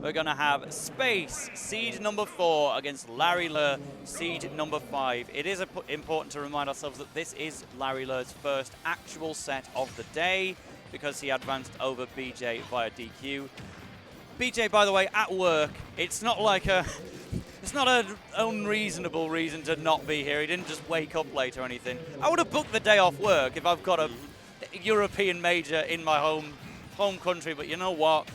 We're going to have Space, seed number 4, against Larry Lurr, seed number 5. It is important to remind ourselves that this is Larry Lurr's first actual set of the day, because he advanced over BJ via DQ. BJ, by the way, at work, it's not like it's not an unreasonable reason to not be here. He didn't just wake up late or anything. I would have booked the day off work if I've got a European major in my home country, but you know what?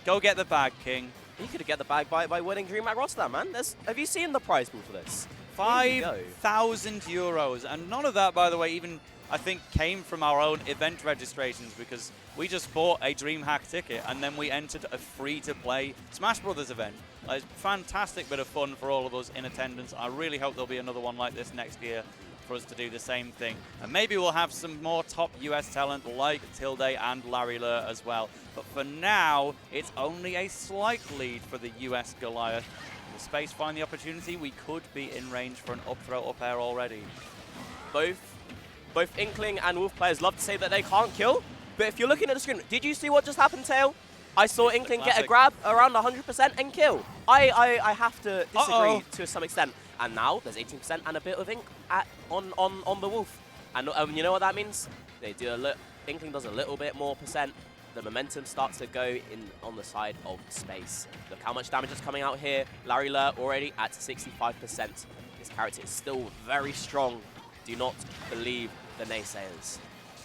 Go get the bag, King. You could get the bag by winning DreamHack Rotterdam, man. Have you seen the prize pool for this? 5,000 euros. And none of that, by the way, even I think came from our own event registrations, because we just bought a DreamHack ticket and then we entered a free-to-play Smash Brothers event. It's a fantastic bit of fun for all of us in attendance. I really hope there'll be another one like this next year for us to do the same thing. And maybe we'll have some more top US talent like Tilde and Larry Lurr as well. But for now, it's only a slight lead for the US Goliath. Will Space find the opportunity? We could be in range for an up throw, up air already. Both Inkling and Wolf players love to say that they can't kill, but if you're looking at the screen, did you see what just happened, Tail? I saw Inkling get a grab around 100% and kill. I have to disagree to some extent. And now there's 18% and a bit of ink on the Wolf. And you know what that means? Inkling does a little bit more percent. The momentum starts to go in on the side of Space. Look how much damage is coming out here. Larry Lurr already at 65%. His character is still very strong. Do not believe the naysayers.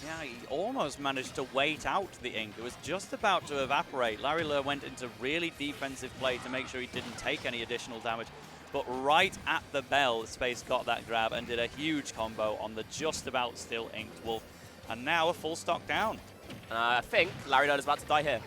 Yeah, he almost managed to wait out the ink. It was just about to evaporate. Larry Lurr went into really defensive play to make sure he didn't take any additional damage. But right at the bell, Space got that grab and did a huge combo on the just about still inked Wolf. And now a full stock down. I think Larry Lurr is about to die here.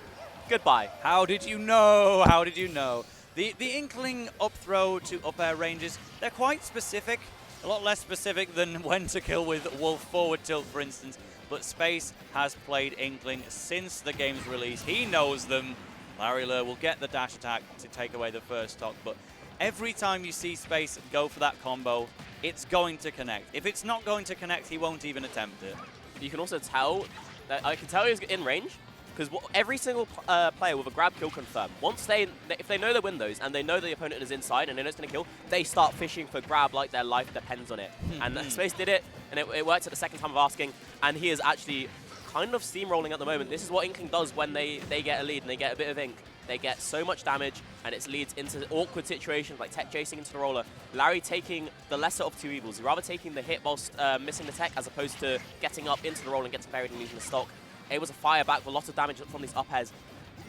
Goodbye. How did you know? How did you know? The Inkling up throw to up air ranges, they're quite specific. A lot less specific than when to kill with Wolf forward tilt, for instance. But Space has played Inkling since the game's release. He knows them. Larry Lurr will get the dash attack to take away the first stock. But every time you see Space go for that combo, it's going to connect. If it's not going to connect, he won't even attempt it. You can also tell, I can tell he's in range, because every single player with a grab kill confirm, if they know their windows and they know the opponent is inside and they know it's going to kill, they start fishing for grab like their life depends on it. And Space did it, and it worked at the second time of asking, and he is actually kind of steamrolling at the moment. This is what Inkling does when they get a lead and they get a bit of ink. They get so much damage, and it leads into awkward situations like tech chasing into the roller. Larry taking the lesser of two evils. He's rather taking the hit whilst missing the tech, as opposed to getting up into the roll and getting buried and losing the stock. Able to fire back with lots of damage from these up airs.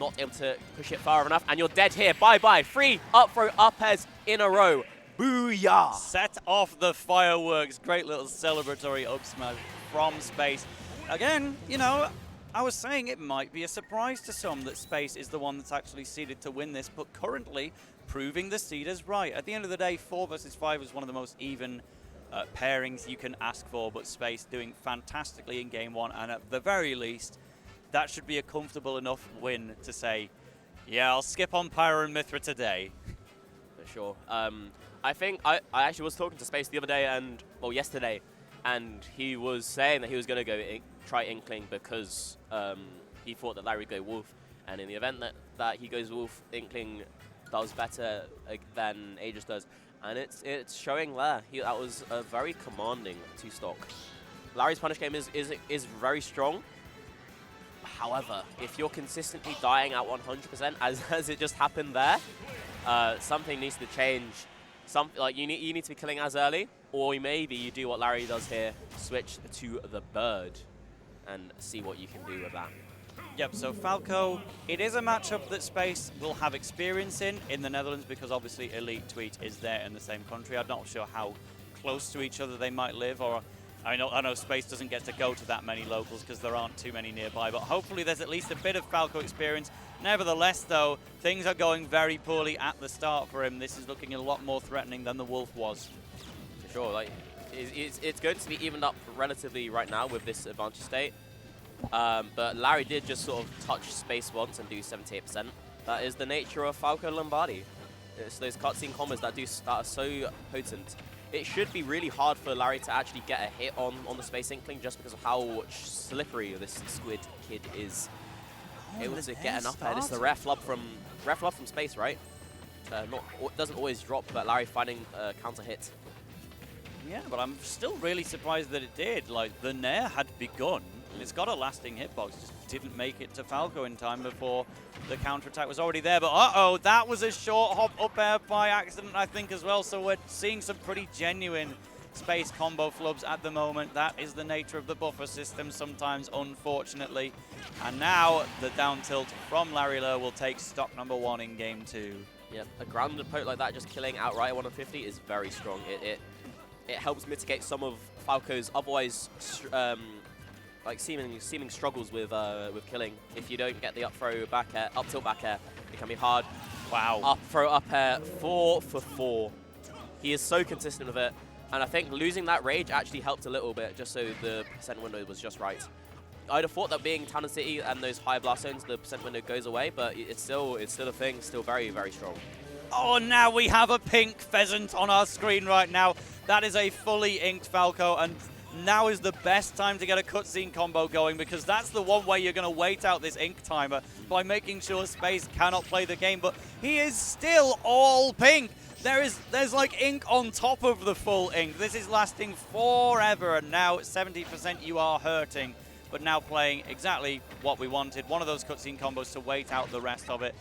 Not able to push it far enough, and you're dead here. Bye-bye. 3 up throw up airs in a row. Booyah! Set off the fireworks. Great little celebratory up smash from Space. Again, you know, I was saying it might be a surprise to some that Space is the one that's actually seeded to win this, but currently proving the seeders right. At the end of the day, 4 versus 5 is one of the most even pairings you can ask for, but Space doing fantastically in game 1, and at the very least, that should be a comfortable enough win to say, yeah, I'll skip on Pyro and Mithra today. For sure. I think I actually was talking to Space the other day, yesterday, and he was saying that he was going to go try Inkling because he thought that Larry would go Wolf, and in the event that he goes Wolf, Inkling does better than Aegis does. And it's showing there. That was a very commanding 2-stock. Larry's punish game is very strong. However, if you're consistently dying at 100%, as it just happened there, something needs to change. You need to be killing as early, or maybe you do what Larry does here, switch to the bird, and see what you can do with that. Yep, so Falco, it is a matchup that Space will have experience in the Netherlands, because obviously Elite Tweet is there in the same country. I'm not sure how close to each other they might live, or I know Space doesn't get to go to that many locals because there aren't too many nearby, but hopefully there's at least a bit of Falco experience. Nevertheless, though, things are going very poorly at the start for him. This is looking a lot more threatening than the Wolf was. For sure, it's going to be evened up relatively right now with this advantage state. But Larry did just sort of touch Space once and do 78%. That is the nature of Falco Lombardi. It's those cutscene combos that are so potent. It should be really hard for Larry to actually get a hit on the Space Inkling, just because of how slippery this Squid Kid is. able to get an up air. This is the ref flub from space, right? Doesn't always drop, but Larry finding counter hit. Yeah, but I'm still really surprised that it did. Like, the Nair had begun. It's got a lasting hitbox, just didn't make it to Falco in time before the counterattack was already there. But uh-oh, that was a short hop up air by accident, I think, as well. So we're seeing some pretty genuine space combo flubs at the moment. That is the nature of the buffer system sometimes, unfortunately. And now the down tilt from Larry Lurr will take stock number 1 in game 2. Yeah, a grounded poke like that, just killing outright at 150 is very strong. It helps mitigate some of Falco's otherwise like seeming struggles with killing. If you don't get the up throw back air, up tilt back air, it can be hard. Wow. Up throw up air, 4 for 4. He is so consistent with it, and I think losing that rage actually helped a little bit, just so the percent window was just right. I'd have thought that being Town and City and those high blast zones, the percent window goes away, but it's still a thing, still very, very strong. Oh, now we have a pink pheasant on our screen right now. That is a fully inked Falco, and now is the best time to get a cutscene combo going, because that's the one way you're going to wait out this ink timer, by making sure Space cannot play the game. But he is still all pink. There's like ink on top of the full ink. This is lasting forever, and now 70% you are hurting, but now playing exactly what we wanted. One of those cutscene combos to wait out the rest of it.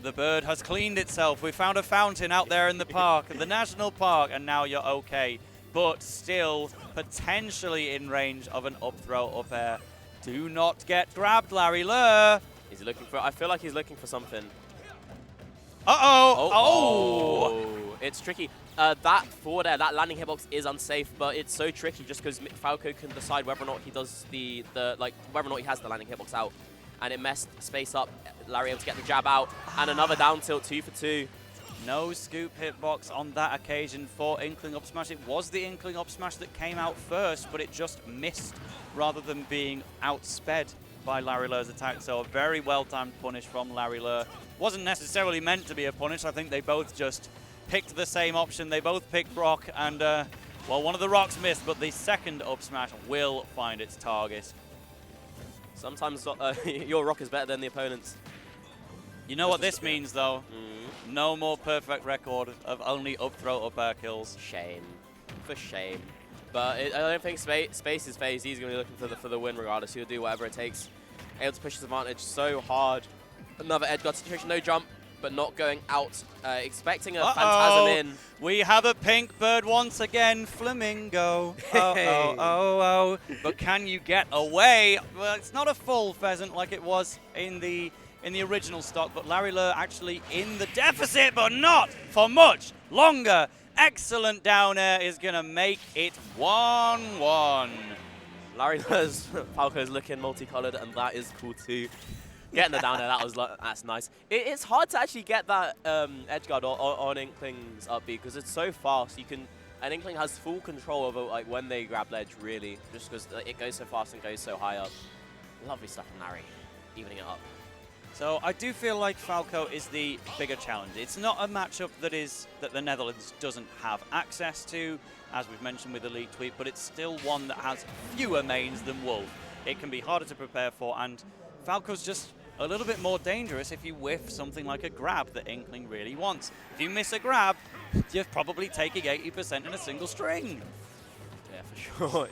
The bird has cleaned itself. We found a fountain out there in the park, the national park, and now you're okay. But still potentially in range of an up throw up air. Do not get grabbed, Larry Lurr. Is he looking for? I feel like he's looking for something. Uh-oh. Oh. It's tricky. That forward air, that landing hitbox is unsafe, but it's so tricky just because Falco can decide whether or not he does whether or not he has the landing hitbox out. And it messed Space up. Larry able to get the jab out, and another down tilt, 2 for 2. No scoop hitbox on that occasion for Inkling up smash. It was the Inkling up smash that came out first, but it just missed rather than being outsped by Larry Lurr's attack. So a very well-timed punish from Larry Lurr. Wasn't necessarily meant to be a punish. I think they both just picked the same option. They both picked rock, and well, one of the rocks missed, but the second up smash will find its target. Sometimes your rock is better than the opponent's. You know what this means, though? No more perfect record of only up throw up air kills. Shame. For shame. But I don't think Space is phased. He's going to be looking for the win regardless. He'll do whatever it takes. Able to push his advantage so hard. Another edge guard situation. No jump, but not going out. Expecting a Phantasm in. We have a pink bird once again. Flamingo. Oh. But can you get away? Well, it's not a full pheasant like it was in the original stock, but Larry Lurr actually in the deficit, but not for much longer. Excellent down air is going to make it 1-1. Larry Lurr's Falco is looking multicolored, and that is cool too. Getting the down air, that's nice. It's hard to actually get that edge guard on Inkling's up B because it's so fast. An Inkling has full control over like when they grab ledge, really, just because it goes so fast and goes so high up. Lovely stuff from Larry, evening it up. So I do feel like Falco is the bigger challenge. It's not a matchup that the Netherlands doesn't have access to, as we've mentioned with Elite Tweet, but it's still one that has fewer mains than Wolf. It can be harder to prepare for, and Falco's just a little bit more dangerous if you whiff something like a grab that Inkling really wants. If you miss a grab, you're probably taking 80% in a single string. Yeah, for sure.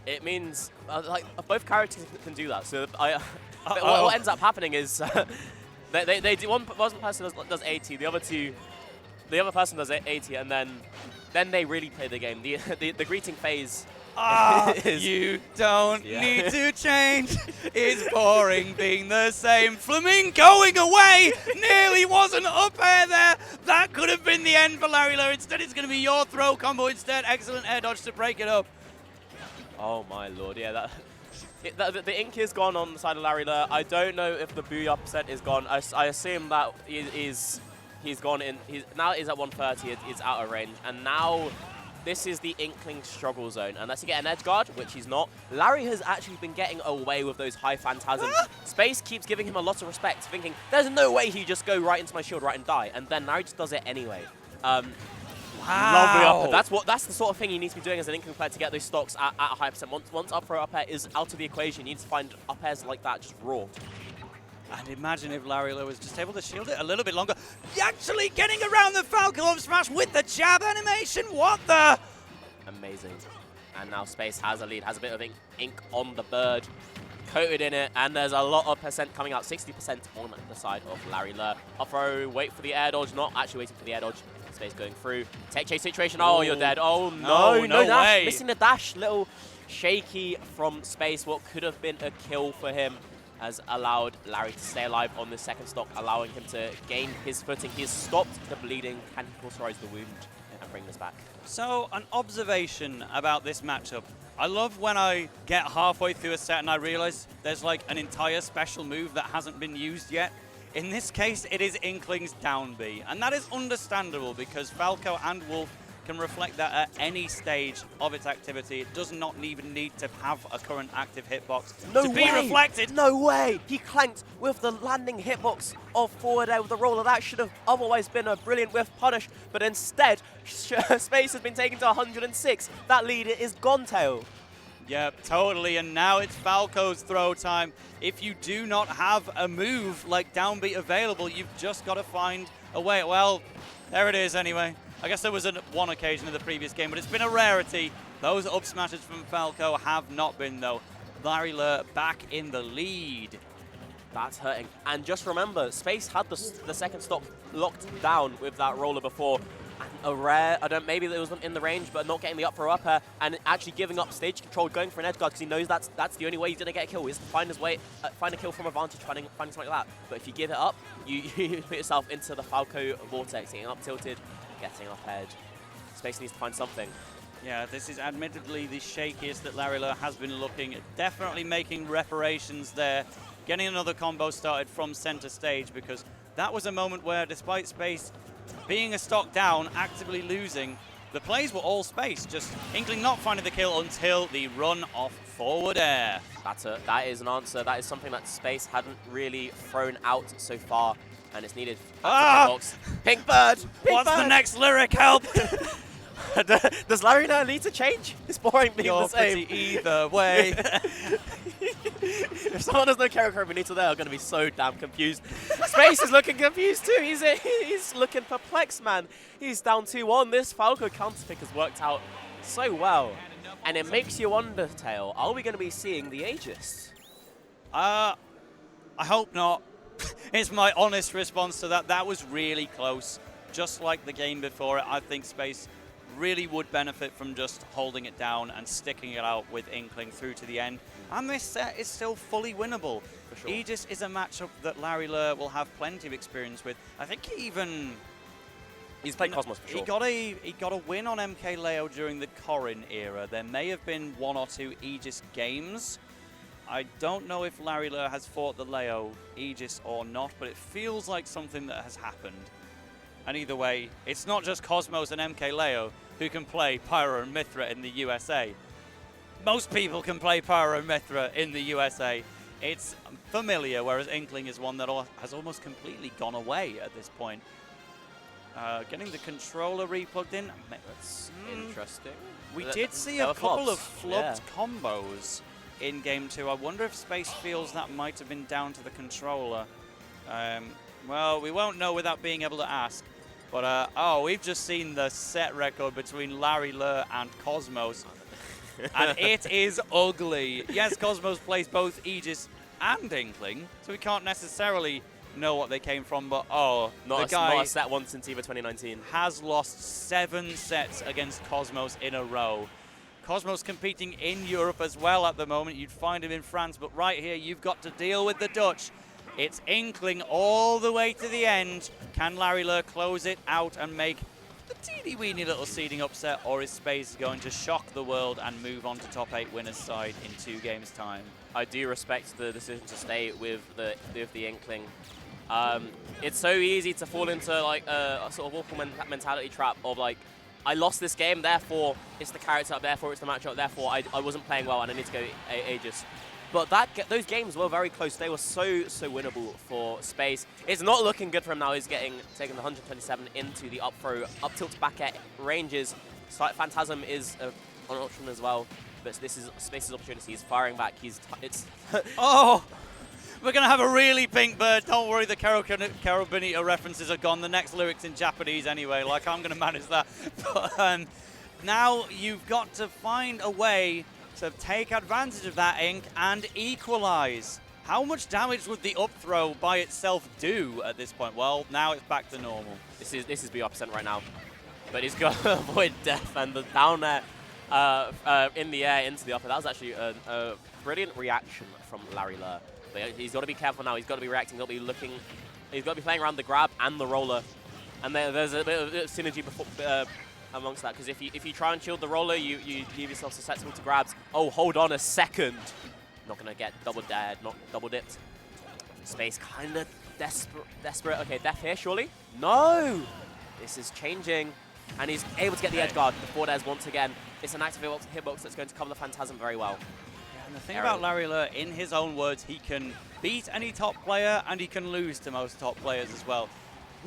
It means like both characters can do that. So what ends up happening is they do one person does 80, the other person does 80, and then they really play the game. The greeting phase. You don't need to change. It's boring being the same. Flamingo going away. Nearly wasn't up air there. That could have been the end for Larry Lurr. Instead, it's going to be your throw combo instead. Excellent air dodge to break it up. Oh my lord, yeah. The ink is gone on the side of Larry Lurr. I don't know if the booyah percent is gone. I assume that he's gone in. Now he's at 130. It's out of range, and now. This is the Inkling struggle zone. Unless you get an edge guard, which he's not. Larry has actually been getting away with those high phantasms. Space keeps giving him a lot of respect, thinking, there's no way he just go right into my shield right and die. And then Larry just does it anyway. Lovely Wow. upper. That's the sort of thing you need to be doing as an Inkling player to get those stocks at a high percent. Once up throw up air is out of the equation, you need to find up airs like that, just raw. And imagine if Larry Lurr was just able to shield it a little bit longer. Actually getting around the Falco up smash with the jab animation. What the? Amazing. And now Space has a lead, has a bit of ink on the bird, coated in it, and there's a lot of percent coming out, 60% on the side of Larry Lurr. Up throw, wait for the air dodge, not actually waiting for the air dodge. Space going through. Tech chase situation. Oh, you're dead. Oh, no dash. Way. Missing the dash. Little shaky from Space. What could have been a kill for him has allowed Larry to stay alive on the second stock, allowing him to gain his footing. He has stopped the bleeding. Can he cauterize the wound and bring this back? So, an observation about this matchup. I love when I get halfway through a set and I realize there's like an entire special move that hasn't been used yet. In this case, it is Inkling's down B, and that is understandable because Falco and Wolf can reflect that at any stage of its activity. It does not even need to have a current active hitbox to be reflected. No way! He clanked with the landing hitbox of forward air with the roller. That should have otherwise been a brilliant whiff punish, but instead, Space has been taken to 106. That lead is gone, Tail. Yep, totally, and now it's Falco's throw time. If you do not have a move like down B available, you've just got to find a way. Well, there it is anyway. I guess there was one occasion in the previous game, but it's been a rarity. Those up smashes from Falco have not been, though. Larry Lurr back in the lead. That's hurting. And just remember, Space had the second stock locked down with that roller before. A rare, maybe it wasn't in the range, but not getting the up throw up air and actually giving up stage control, going for an edge guard because he knows that's the only way he's going to get a kill, is to find his way, find a kill from advantage, finding something like that. But if you give it up, you put yourself into the Falco vortex, getting up tilted, getting up edge. Space needs to find something. Yeah, this is admittedly the shakiest that Larry Lurr has been looking. Definitely making reparations there. Getting another combo started from center stage because that was a moment where, despite Space being a stock down, actively losing, the plays were all Space, just Inkling not finding the kill until the run off forward air. That is an answer. That is something that Space hadn't really thrown out so far, and it's needed. Pink bird! What's the next lyric? Help! Does Larry now need to change? It's boring being You're the same. pretty either way. If someone has no character Benito, they are going to be so damn confused. Space is looking confused too. He's looking perplexed, man. He's down 2-1. This Falco counterpick has worked out so well. And it makes you wonder, Tail, are we going to be seeing the Aegis? I hope not. It's my honest response to that. That was really close. Just like the game before it, I think Space really would benefit from just holding it down and sticking it out with Inkling through to the end. And this set is still fully winnable. For sure. Aegis is a matchup that Larry Lurr will have plenty of experience with. I think he's played Cosmos for sure. He got a win on MK Leo during the Corrin era. There may have been 1 or 2 Aegis games. I don't know if Larry Lurr has fought the Leo Aegis or not, but it feels like something that has happened. And either way, it's not just Cosmos and MK Leo who can play Pyro and Mythra in the USA. Most people can play Pyro and Mythra in the USA. It's familiar, whereas Inkling is one that has almost completely gone away at this point. Getting the controller replugged in. That's interesting. We did see a couple of flubbed combos in Game 2. I wonder if Space feels that might have been down to the controller. Well, we won't know without being able to ask. But, we've just seen the set record between Larry Lurr and Cosmos. And it is ugly. Yes, Cosmos plays both Aegis and Inkling, so we can't necessarily know what they came from, but not a set one since EVA 2019. Has lost 7 sets against Cosmos in a row. Cosmos competing in Europe as well at the moment. You'd find him in France, but right here you've got to deal with the Dutch. It's Inkling all the way to the end. Can Larry Lurr close it out and make the teeny-weeny little seeding upset, or is Space going to shock the world and move on to top 8 winners side in 2 games' time? I do respect the decision to stay with the Inkling. It's so easy to fall into like a sort of awful mentality trap of like, I lost this game, therefore it's the character, therefore it's the matchup, therefore I wasn't playing well and I need to go Aegis. But those games were very close. They were so winnable for Space. It's not looking good for him now. He's taking the 127 into the up throw, up tilt back at ranges. Phantasm is an option as well. But this is Space's opportunity. He's firing back. Oh! We're going to have a really pink bird. Don't worry, the Carol Benito references are gone. The next lyric's in Japanese anyway. Like, I'm going to manage that. But now you've got to find a way to take advantage of that, Ink, and equalize. How much damage would the up throw by itself do at this point? Well, now it's back to normal. This is BR% right now. But he's got to avoid death, and the down air in the air into the upper. That was actually a brilliant reaction from Larry Lurr. But he's got to be careful now. He's got to be reacting. He's got to be looking. He's got to be playing around the grab and the roller. And there's a bit of synergy amongst that. Because if you try and shield the roller, you leave yourself susceptible to grabs. Oh, hold on a second. Not going to get double dared, not double dipped. Space kind of desperate. Okay, death here, surely? No! This is changing. And he's able to get the edge guard before there's once again. It's an active hitbox that's going to cover the Phantasm very well. And the thing about Larry Lurr, in his own words, he can beat any top player and he can lose to most top players as well.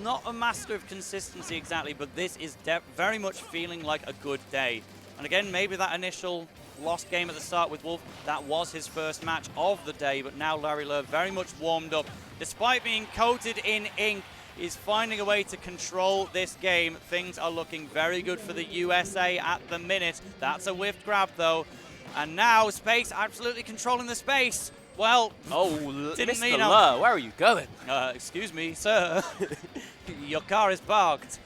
Not a master of consistency exactly, but this is very much feeling like a good day. And again, maybe that initial lost game at the start with Wolf, that was his first match of the day, but now Larry Lurr very much warmed up. Despite being coated in ink, is finding a way to control this game. Things are looking very good for the USA at the minute. That's a whiffed grab though. And now Space absolutely controlling the space. Well, didn't mean Lurr, where are you going? Excuse me, sir. Your car is parked.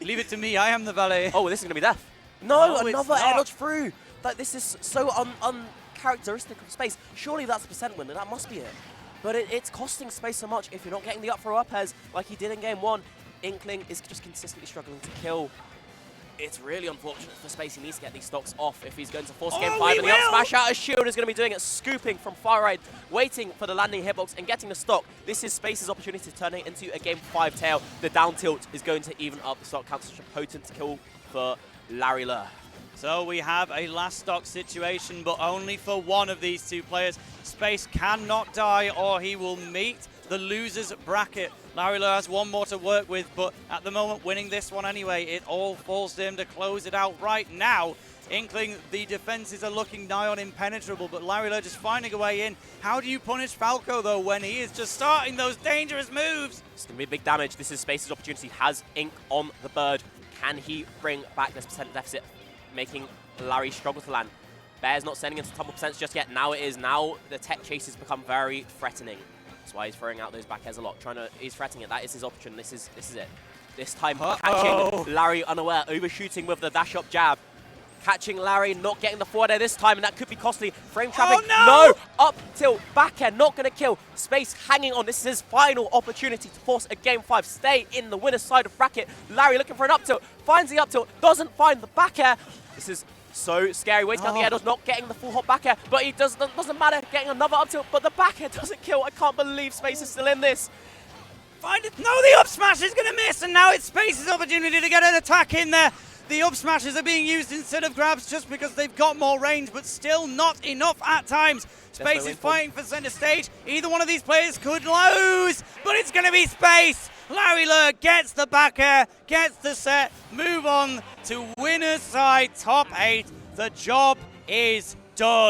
Leave it to me, I am the valet. Oh, this is going to be death. No, another air dodge through. Like, this is so uncharacteristic of Space. Surely that's a percent winner, that must be it. But it's costing Space so much. If you're not getting the up throw up airs like he did in game 1, Inkling is just consistently struggling to kill. It's really unfortunate for Space. He needs to get these stocks off if he's going to force game 5. And the up smash out of shield is going to be doing it, scooping from far right, waiting for the landing hitbox and getting the stock. This is Space's opportunity to turn it into a game 5 tail. The down tilt is going to even up the stock count. Such a potent kill for Larry Lurr. So we have a last stock situation, but only for one of these two players. Space cannot die or he will meet the loser's bracket. Larry Lurr has one more to work with, but at the moment winning this one anyway, it all falls to him to close it out right now. Inkling, the defenses are looking nigh on impenetrable, but Larry Lurr just finding a way in. How do you punish Falco though when he is just starting those dangerous moves? It's going to be big damage. This is Space's opportunity. Has Ink on the bird. Can he bring back this percent deficit, making Larry struggle to land? Bear's not sending into tumble percents just yet. Now it is. Now the tech chases become very threatening. That's why he's throwing out those back airs a lot. He's threatening it. That is his option. This is it. This time catching Larry unaware, overshooting with the dash up jab. Catching Larry, not getting the forward air this time, and that could be costly. Frame trapping. No! Up tilt, back air, not going to kill. Space hanging on. This is his final opportunity to force a game 5. Stay in the winner's side of bracket. Larry looking for an up tilt. Finds the up tilt. Doesn't find the back air. This is so scary. Waiting out the air dodge, not getting the full hop back air, but he doesn't matter. Getting another up tilt, but the back air doesn't kill. I can't believe Space is still in this. Find it. No, the up smash is going to miss, and now it's Space's opportunity to get an attack in there. The up smashes are being used instead of grabs just because they've got more range, but still not enough at times. Space is fighting for center stage. Either one of these players could lose, but it's going to be Space. Larry Lurr gets the back air, gets the set, move on to winner's side, top 8. The job is done.